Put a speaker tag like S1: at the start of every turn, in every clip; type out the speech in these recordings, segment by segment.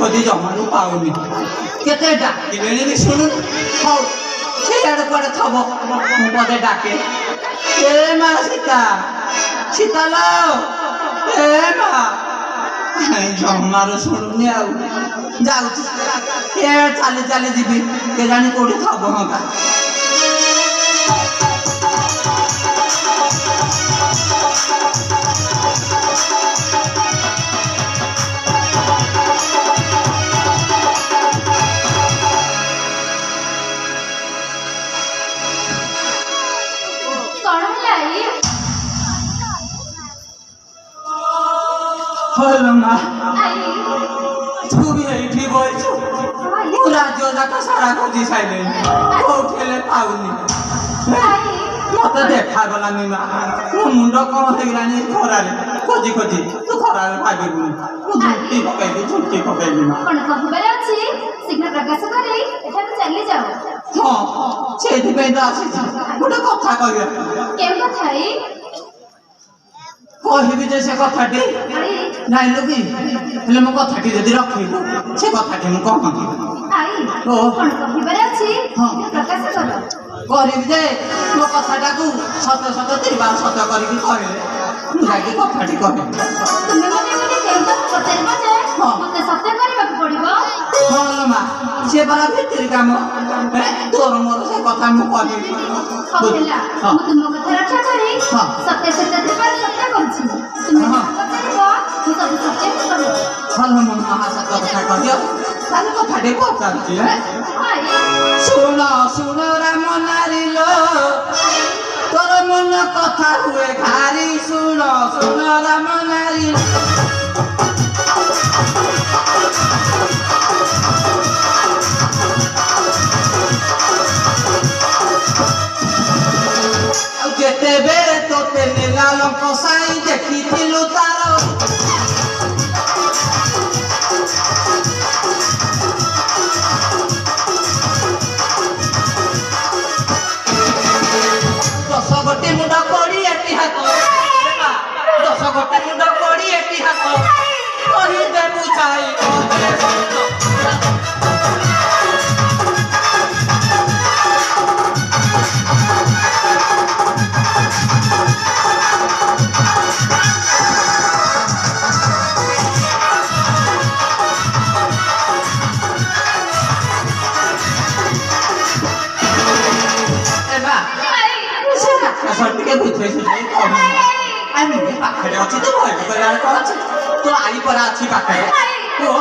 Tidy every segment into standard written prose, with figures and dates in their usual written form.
S1: ଖୋଜି ଜମାରୁ ପାଉନି କେତେ ଡାକିଲେଣି ବି ଶୁଣୁନି। ହଉ ସେଇଆଡ଼େ କୁଆଡ଼େ ଥବ ମୁଁ ପଦେ ଡାକେ ଏ ମା ସୀତା ସୀତାଲ ଏ ମା ଜମାରୁ ଶୁଣୁନି ଆଉ ଯାଉଛି ଏ ଚାଲି ଚାଲି ଯିବି କେଜାଣି କୋଉଠି ଥବ ହଙ୍କା। হলো না তুমি এইଠି বইছো ମୁଁ ରାଜ୍ୟ ଯାକ ସାରା ଖୋଜି ସାଇଲେଣି କୋଉଠି ହେଲେ ପାଉନି। ମତେ ଦେଖାଗଲାନି ମା ମୋ ମୁଣ୍ଡ କଣ ହେଇଗଲାଣି ଖରାରେ ଖୋଜି ଖୋଜି ତୁ ଖରାରେ ଭାବିବୁନି ମୁଁ ଝୁଣ୍ଟି ପକେଇବି ମା।
S2: କଣ କହିବାର ଅଛି ଶୀଘ୍ର ପ୍ରକାଶ କରି ଏଠାରୁ ଚାଲି ଯାଅ।
S1: ହଁ ସେଇଥିପାଇଁ ତ ଆସିଛି ଗୋଟେ କଥା କହିବା।
S2: କେଉଁ କଥା?
S1: କହିବି ଯେ ସେ କଥାଟି ଜାଣିଲୁ କି ହେଲେ ମୋ କଥାଟି ଯଦି ରଖିବୁ ସେ କଥାଟି ମୁଁ କହନ୍ତି।
S2: କଣ କହିବାର ଅଛି ପ୍ରକାଶ କର।
S1: କରିବି ଯେ ମୋ କଥାଟାକୁ ସତ ସତ ଥିବା ସତ କରିକି କହିଲେ ମୁଁ ଯାଇକି କଥାଟି କହିବି।
S2: ତୁମେ ମୋତେ ଗୋଟେ କେଉଁ କଥା ପଚାରିବ ଯେ ମୋତେ ସତ୍ୟ କରିବାକୁ ପଡ଼ିବ।
S1: ଭଲ ମା ସେ ପରା ଭିତରି କାମ ତୋର ମୋର ସେ କଥା ମୁଁ କହିବି।
S2: ହଉ ହେଲା ମୁଁ ତୁମ କଥା ରକ୍ଷା କରି ସତ୍ୟ ସତ୍ୟ ଥିବାର ସତ୍ୟ କରୁଛି। ତୁମେ ପଚାରିବ ମୁଁ ସବୁ ସତ୍ୟ କରିବ।
S1: ଭଲ ମୋ ମା ସତ କଥା କହିବ ତାହେଲେ କଥାଟି ପଚାରୁଛି। ଶୁଣ ଶୁଣ ରାମ ନାରୀଲ ତୋର ମନ କଥା ହୁଏ ଭାରି ଶୁଣ ଶୁଣ ରାମ ନାରୀ ଆଉ ଯେତେବେଳେ ତୋତେ ନେଲା ଲଙ୍କ ସାଇ ଦେଖିଥିଲୁ ତାର ଗୋଟେ ମୁଣ୍ଡ କୋଡ଼ି ଏଠି ହାତ 10 ଗୋଟେ ମୁଣ୍ଡ କୋଡ଼ି ଏଠି ହାତ କହିଦେ ବୁଝାଇ ଟିକେ ବୁଝେଇ আমি ପାଖରେ ଅଛି ତ ଭୟ କରିବାର କଣ ଅଛି ତୋ ଆଈ ପରା ଅଛି ପାଖରେ କୁହ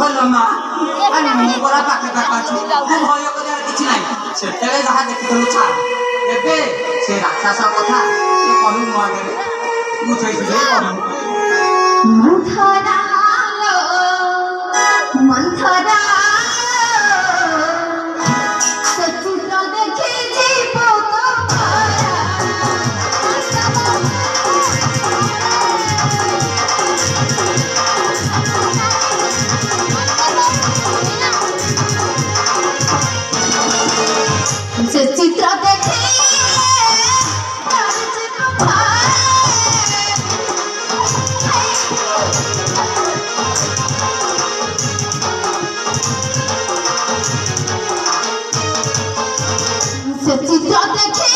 S1: ଭଲ ମା ଆରେ ମୁଁ ପରା ପାଖେ ଅଛି ମୁଁ ଭୟ କରିବାର କିଛି ନାହିଁ ସେତେବେଳେ ଯାହା ଦେଖିଥିଲୁ ଛାଡ଼ ଏବେ ସେ ରାକ୍ଷସ କଥା ସେ କହିବୁ ମୋ ଆଗରେ ବୁଝେଇଥିଲେ କହିବୁ
S2: ମନ୍ଥରା ମନ୍ଥରା ସେ ଚିତ୍ର ଦେଖି ଯିବ ସେ ଚିତ୍ର ଦେଖି se চিত্র দেখে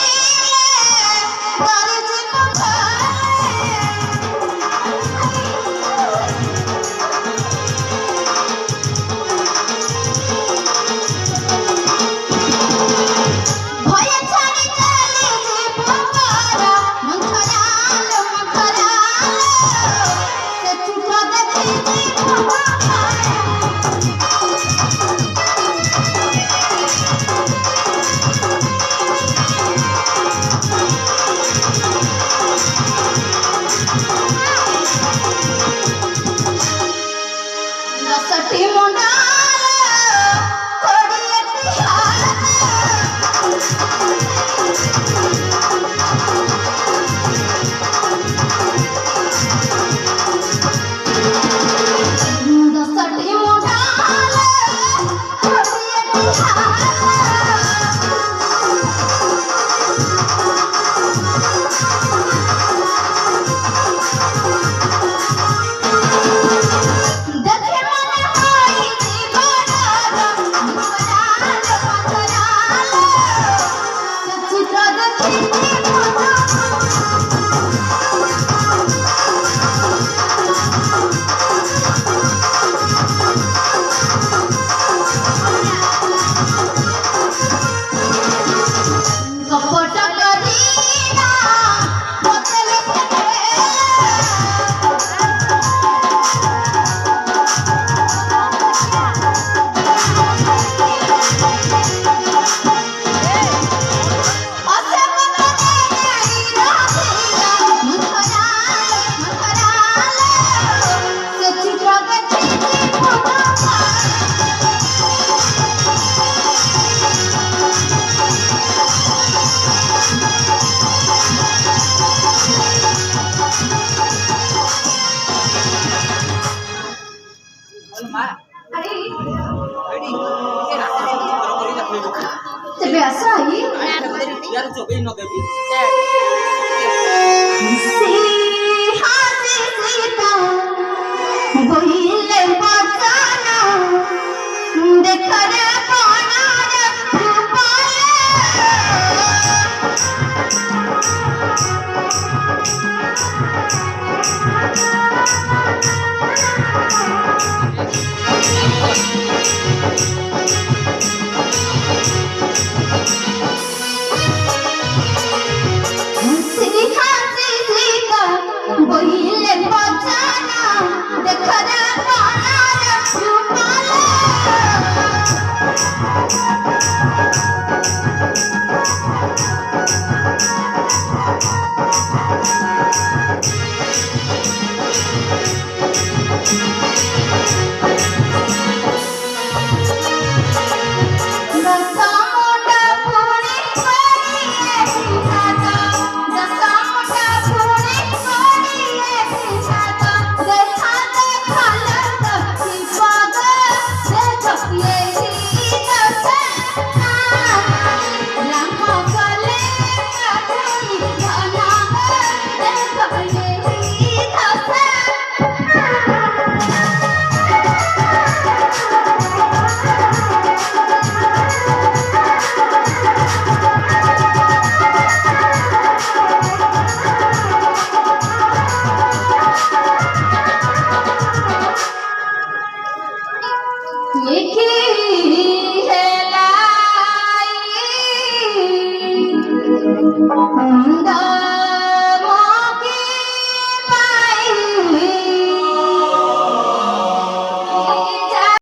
S2: তারে জীবন ভয়ে ছাড়ি চলে জীবন তারা মন্থরা মন্থরা সে চিত্র দেখে জীবন सटी मुंडाल कोड़िए तिहार सटी मुंडाल कोड़िए तिहार तेरे ऐसा ही
S1: यार चोके न देबी
S2: सीता बोले बचाना देख रे पाना रे बोले बचाना देख रे पाना रे Anda